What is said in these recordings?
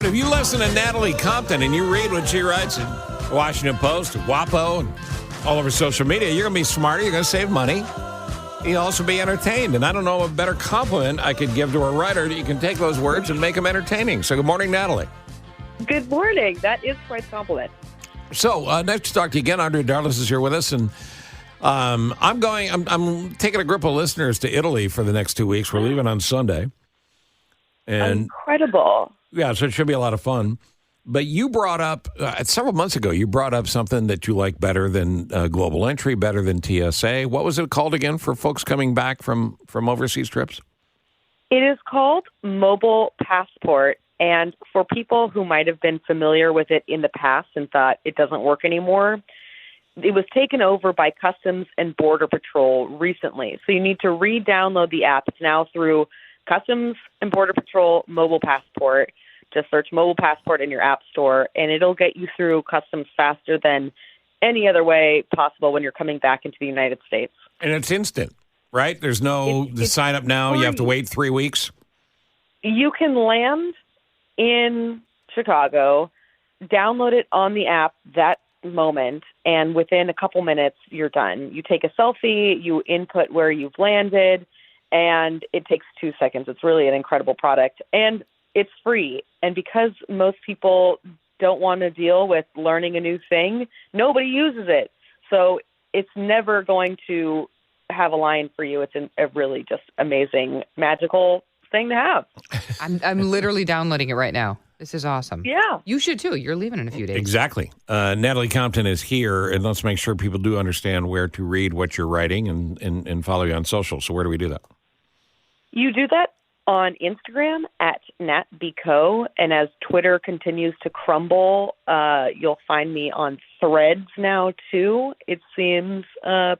if you listen to Natalie Compton and you read what she writes in Washington Post, WAPO, and all over social media, you're going to be smarter. You're going to save money. You'll also be entertained. And I don't know a better compliment I could give to a writer that you can take those words and make them entertaining. So good morning, Natalie. Good morning. That is quite a compliment. So nice to talk to you again. Andre Darlis is here with us. And I'm taking a group of listeners to Italy for the next 2 weeks. We're leaving on Sunday. And incredible. Yeah, so it should be a lot of fun. But you brought up, several months ago, you brought up something that you like better than Global Entry, better than TSA. What was it called again for folks coming back from overseas trips? It is called Mobile Passport. And for people who might have been familiar with it in the past and thought it doesn't work anymore, it was taken over by Customs and Border Patrol recently. So you need to re-download the app. It's now through Customs and Border Patrol Mobile Passport. Just search Mobile Passport in your app store, and it'll get you through customs faster than any other way possible when you're coming back into the United States. And it's instant, right? There's no sign up now. Free. You have to wait 3 weeks. You can land in Chicago, download it on the app that moment, and within a couple minutes, you're done. You take a selfie, you input where you've landed, and it takes 2 seconds. It's really an incredible product. And it's free. And because most people don't want to deal with learning a new thing, nobody uses it. So it's never going to have a line for you. It's a really just amazing, magical thing to have. I'm literally downloading it right now. This is awesome. Yeah. You should too. You're leaving in a few days. Exactly. Natalie Compton is here, and let's make sure people do understand where to read what you're writing and follow you on social. So where do we do that? You do that on Instagram at NatBco, and as Twitter continues to crumble, you'll find me on Threads now, too. It seems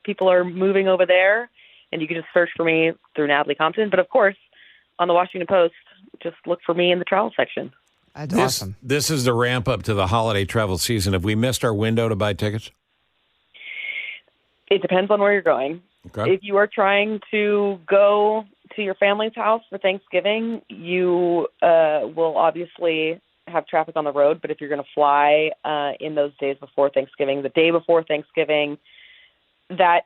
people are moving over there, and you can just search for me through Natalie Compton. But, of course, on the Washington Post, just look for me in the travel section. That's awesome. This is the ramp up to the holiday travel season. Have we missed our window to buy tickets? It depends on where you're going. Okay. If you are trying to go to your family's house for Thanksgiving, you will obviously have traffic on the road. But if you're going to fly in those days before Thanksgiving, the day before Thanksgiving, that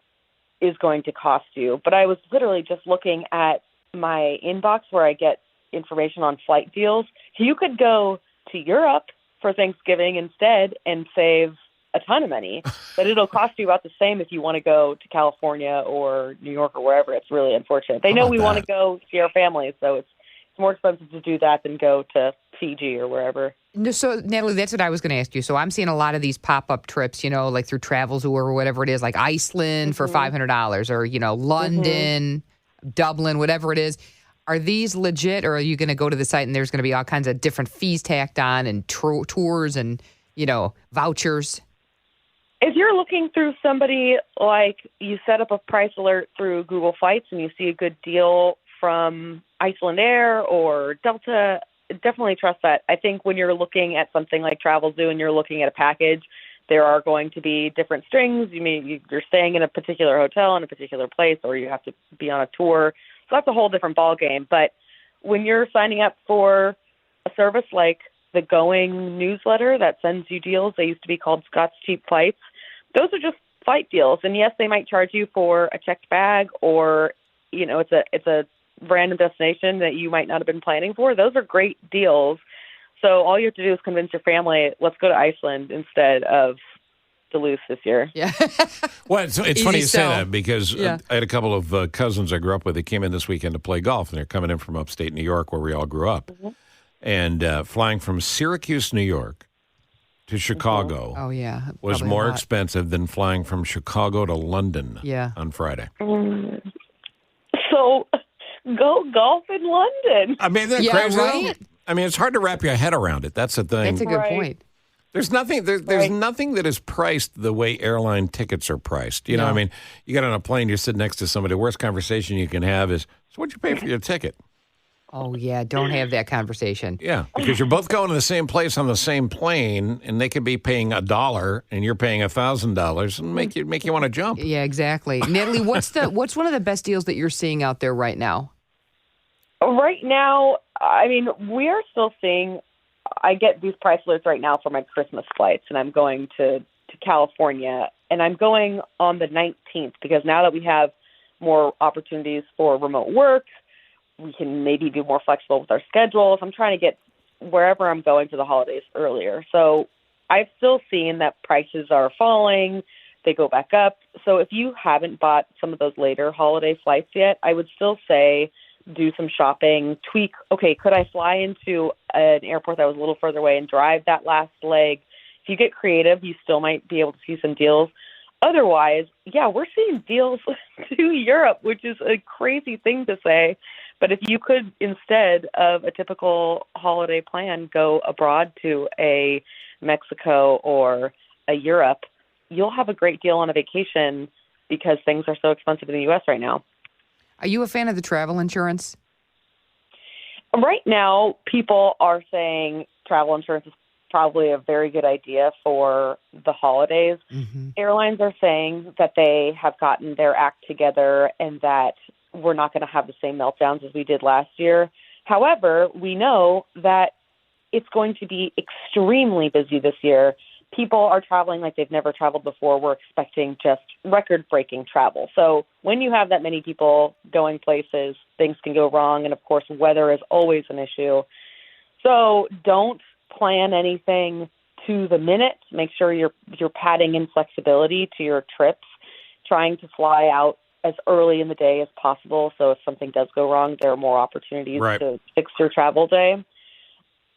is going to cost you. But I was literally just looking at my inbox where I get information on flight deals. You could go to Europe for Thanksgiving instead and save a ton of money, but it'll cost you about the same if you want to go to California or New York or wherever. It's really unfortunate. They know we want to go see our families, so it's more expensive to do that than go to Fiji or wherever. No, so, Natalie, that's what I was going to ask you. So I'm seeing a lot of these pop-up trips, like through TravelZoo or whatever it is, like Iceland for $500 or, London, Dublin, whatever it is. Are these legit, or are you going to go to the site and there's going to be all kinds of different fees tacked on and tours and, vouchers? If you're looking through somebody like you set up a price alert through Google Flights and you see a good deal from Iceland Air or Delta, definitely trust that. I think when you're looking at something like TravelZoo and you're looking at a package, there are going to be different strings. You're staying in a particular hotel in a particular place, or you have to be on a tour. So that's a whole different ballgame. But when you're signing up for a service like the Going newsletter that sends you deals, they used to be called Scott's Cheap Flights, those are just flight deals. And yes, they might charge you for a checked bag or, it's a random destination that you might not have been planning for. Those are great deals. So all you have to do is convince your family, let's go to Iceland instead of Duluth this year. Yeah. Well, it's funny you say that because I had a couple of cousins I grew up with that came in this weekend to play golf, and they're coming in from upstate New York where we all grew up. Mm-hmm. And flying from Syracuse, New York to Chicago was more expensive than flying from Chicago to London on Friday. So go golf in London. I mean, that's crazy. Right? I mean, it's hard to wrap your head around it. That's the thing. That's a good point. There's nothing. There's nothing that is priced the way airline tickets are priced. I mean, you get on a plane, you're sitting next to somebody. The worst conversation you can have is, "So what'd you pay for your ticket?" Oh yeah, don't have that conversation. Yeah, because you're both going to the same place on the same plane, and they could be paying $1 and you're paying $1,000, and make you want to jump. Yeah, exactly. Natalie, what's one of the best deals that you're seeing out there right now? Right now, I mean, we are still seeing I get these price alerts right now for my Christmas flights, and I'm going to California, and I'm going on the 19th because now that we have more opportunities for remote work, we can maybe be more flexible with our schedules. I'm trying to get wherever I'm going to the holidays earlier. So I've still seen that prices are falling. They go back up. So if you haven't bought some of those later holiday flights yet, I would still say do some shopping, tweak. Okay, could I fly into an airport that was a little further away and drive that last leg? If you get creative, you still might be able to see some deals. Otherwise, yeah, we're seeing deals to Europe, which is a crazy thing to say. But if you could, instead of a typical holiday plan, go abroad to a Mexico or a Europe, you'll have a great deal on a vacation because things are so expensive in the U.S. right now. Are you a fan of the travel insurance? Right now, people are saying travel insurance is probably a very good idea for the holidays. Mm-hmm. Airlines are saying that they have gotten their act together and that we're not going to have the same meltdowns as we did last year. However, we know that it's going to be extremely busy this year. People are traveling like they've never traveled before. We're expecting just record-breaking travel. So when you have that many people going places, things can go wrong. And, of course, weather is always an issue. So don't plan anything to the minute. Make sure you're padding in flexibility to your trips, trying to fly out as early in the day as possible. So if something does go wrong, there are more opportunities to fix your travel day.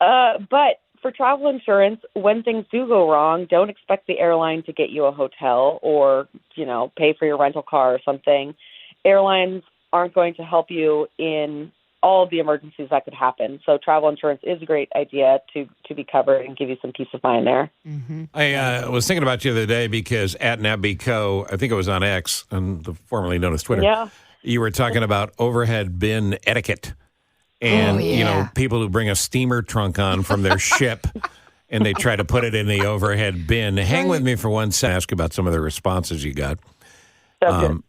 But for travel insurance, when things do go wrong, don't expect the airline to get you a hotel or, pay for your rental car or something. Airlines aren't going to help you in all of the emergencies that could happen. So travel insurance is a great idea to be covered and give you some peace of mind there. Mm-hmm. I was thinking about you the other day because at NabBeCo, I think it was on X, formerly known as Twitter, you were talking about overhead bin etiquette. And, people who bring a steamer trunk on from their ship and they try to put it in the overhead bin. Hang with me for one second. Ask about some of the responses you got.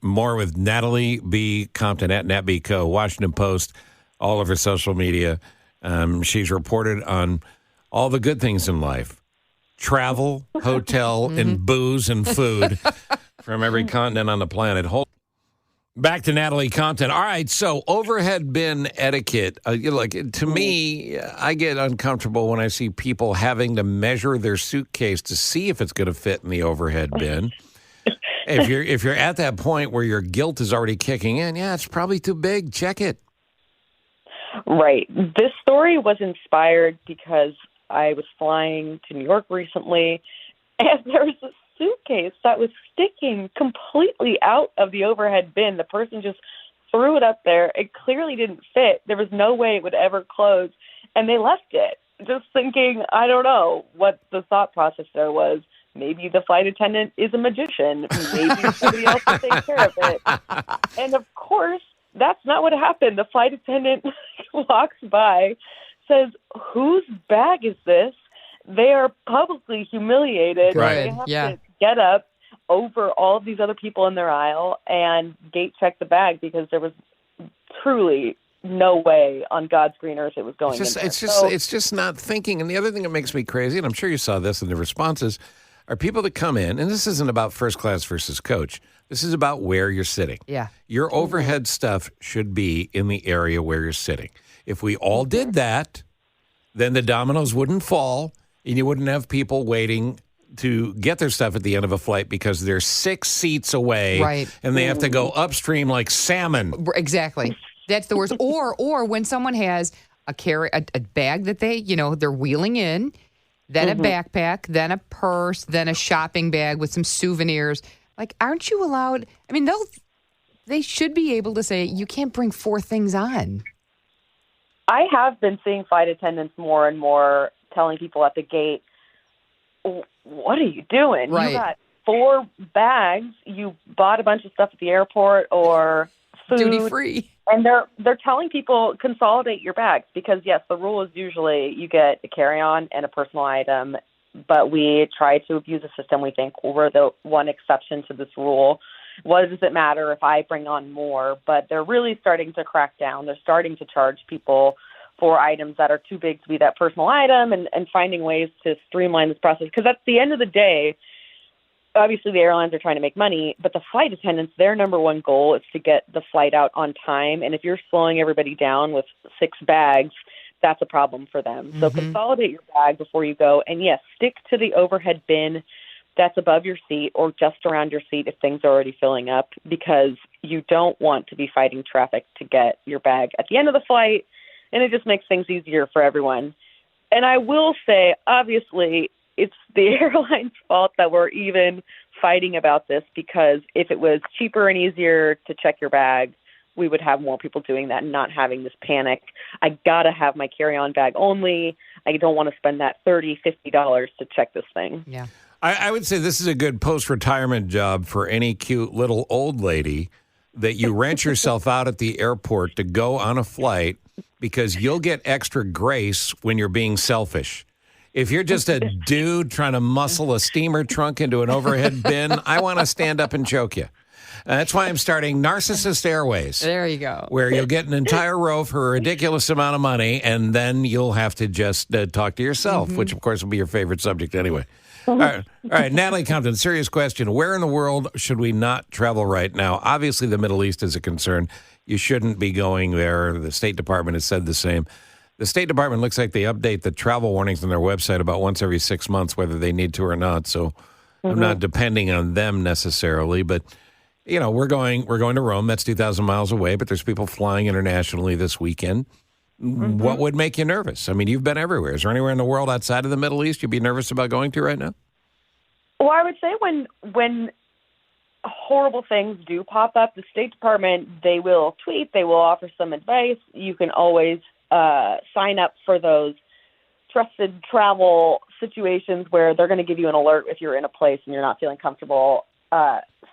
More with Natalie B. Compton at NabBeCo, Washington Post, all of her social media. She's reported on all the good things in life. Travel, hotel, and booze and food from every continent on the planet. Back to Natalie Compton. All right, so overhead bin etiquette. To me, I get uncomfortable when I see people having to measure their suitcase to see if it's going to fit in the overhead bin. If you're at that point where your guilt is already kicking in, it's probably too big. Check it. Right. This story was inspired because I was flying to New York recently, and there was a suitcase that was sticking completely out of the overhead bin. The person just threw it up there. It clearly didn't fit. There was no way it would ever close, and they left it. Just thinking, I don't know what the thought process there was. Maybe the flight attendant is a magician. Maybe somebody else will take care of it. And of course, that's not what happened. The flight attendant walks by, says, "Whose bag is this?" They are publicly humiliated. Right. They have to get up over all of these other people in their aisle and gate check the bag because there was truly no way on God's green earth it was going in there. It's just not thinking. And the other thing that makes me crazy, and I'm sure you saw this in the responses, are people that come in, and this isn't about first class versus coach. This is about where you're sitting. Yeah. Your overhead stuff should be in the area where you're sitting. If we all did that, then the dominoes wouldn't fall, and you wouldn't have people waiting to get their stuff at the end of a flight because they're 6 seats away, right, and they have to go upstream like salmon. Exactly. That's the worst. Or when someone has a bag that they're wheeling in, then a backpack, then a purse, then a shopping bag with some souvenirs. Like, aren't you allowed? I mean, they should be able to say you can't bring 4 things on. I have been seeing flight attendants more and more telling people at the gate, "What are you doing? Right. You got 4 bags. You bought a bunch of stuff at the airport or food. Duty free." And they're telling people consolidate your bags because, yes, the rule is usually you get a carry-on and a personal item, but we try to abuse the system. We think we're the one exception to this rule. What does it matter if I bring on more? But they're really starting to crack down. They're starting to charge people for items that are too big to be that personal item, and finding ways to streamline this process. Because at the end of the day, obviously the airlines are trying to make money, but the flight attendants, their number one goal is to get the flight out on time. And if you're slowing everybody down with 6 bags, that's a problem for them. So consolidate your bag before you go. And yes, stick to the overhead bin that's above your seat or just around your seat if things are already filling up, because you don't want to be fighting traffic to get your bag at the end of the flight. And it just makes things easier for everyone. And I will say, obviously, it's the airline's fault that we're even fighting about this, because if it was cheaper and easier to check your bag, we would have more people doing that and not having this panic. I got to have my carry-on bag only. I don't want to spend that $30, $50 to check this thing. Yeah. I would say this is a good post-retirement job for any cute little old lady that you rent yourself out at the airport to go on a flight, because you'll get extra grace when you're being selfish. If you're just a dude trying to muscle a steamer trunk into an overhead bin, I want to stand up and choke you. That's why I'm starting Narcissist Airways. There you go. Where you'll get an entire row for a ridiculous amount of money, and then you'll have to just talk to yourself, which, of course, will be your favorite subject anyway. All right, Natalie Compton, serious question. Where in the world should we not travel right now? Obviously, the Middle East is a concern. You shouldn't be going there. The State Department has said the same. The State Department looks like they update the travel warnings on their website about once every 6 months, whether they need to or not. So I'm not depending on them necessarily. But, you know, we're going to Rome. That's 2,000 miles away. But there's people flying internationally this weekend. What would make you nervous? I mean, you've been everywhere. Is there anywhere in the world outside of the Middle East you'd be nervous about going to right now? Well, I would say when horrible things do pop up, the State Department, they will tweet, they will offer some advice. You can always sign up for those trusted travel situations where they're going to give you an alert if you're in a place and you're not feeling comfortable.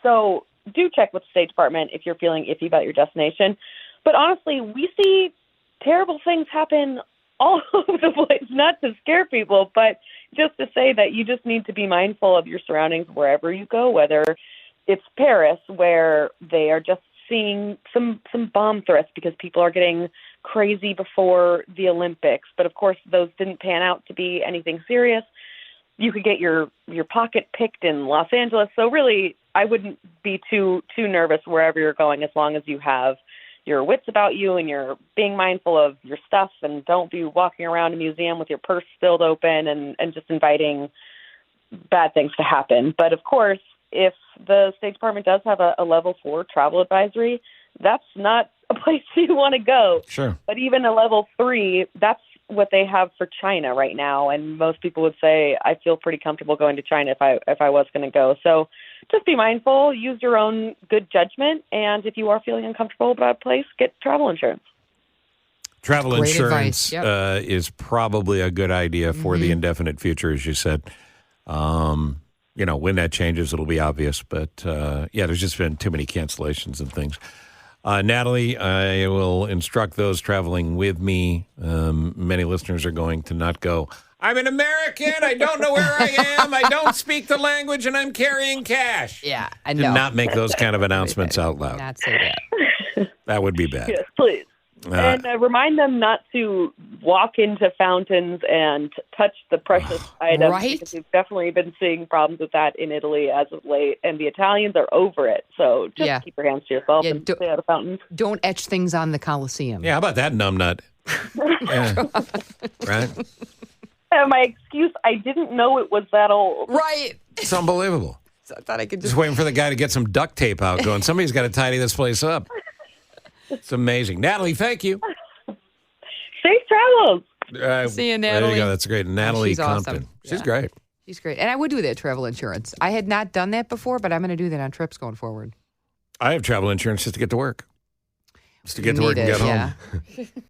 So do check with the State Department if you're feeling iffy about your destination. But honestly, we see terrible things happen all over the place, not to scare people, but just to say that you just need to be mindful of your surroundings wherever you go, whether it's Paris, where they are just seeing some bomb threats because people are getting crazy before the Olympics. But, of course, those didn't pan out to be anything serious. You could get your pocket picked in Los Angeles. So, really, I wouldn't be too nervous wherever you're going, as long as you have your wits about you and you're being mindful of your stuff, and don't be walking around a museum with your purse still open and just inviting bad things to happen. But, of course, if the State Department does have a level 4 travel advisory, that's not a place you want to go. Sure. But even a level 3, that's what they have for China right now. And most people would say, I feel pretty comfortable going to China if I was going to go. So just be mindful, use your own good judgment. And if you are feeling uncomfortable about a place, get travel insurance. Travel Great insurance advice. Yep. is probably a good idea for the indefinite future, as you said. You know, when that changes, it'll be obvious. But, yeah, there's just been too many cancellations and things. Natalie, I will instruct those traveling with me. Many listeners are going to not go, I'm an American. I don't know where I am. I don't speak the language, and I'm carrying cash. Yeah, I Do know. not make those kind of announcements out loud. Not say that. That would be bad. Yes, please. And remind them not to walk into fountains and touch the precious items. Right? Because we've definitely been seeing problems with that in Italy as of late, and the Italians are over it. So just keep your hands to yourself and stay out of fountains. Don't etch things on the Colosseum. Yeah, how about that numbnut? Yeah. Right? My excuse, I didn't know it was that old. Right. It's unbelievable. So I thought I could Just waiting for the guy to get some duct tape out going, somebody's got to tidy this place up. It's amazing. Natalie, thank you. Safe travels. See you, There Natalie. you go. That's great. Natalie she's Compton. awesome. She's Yeah. great. She's great. And I would do that travel insurance. I had not done that before, but I'm going to do that on trips going forward. I have travel insurance just to get to work. Just to get to work Need and it, get yeah. home.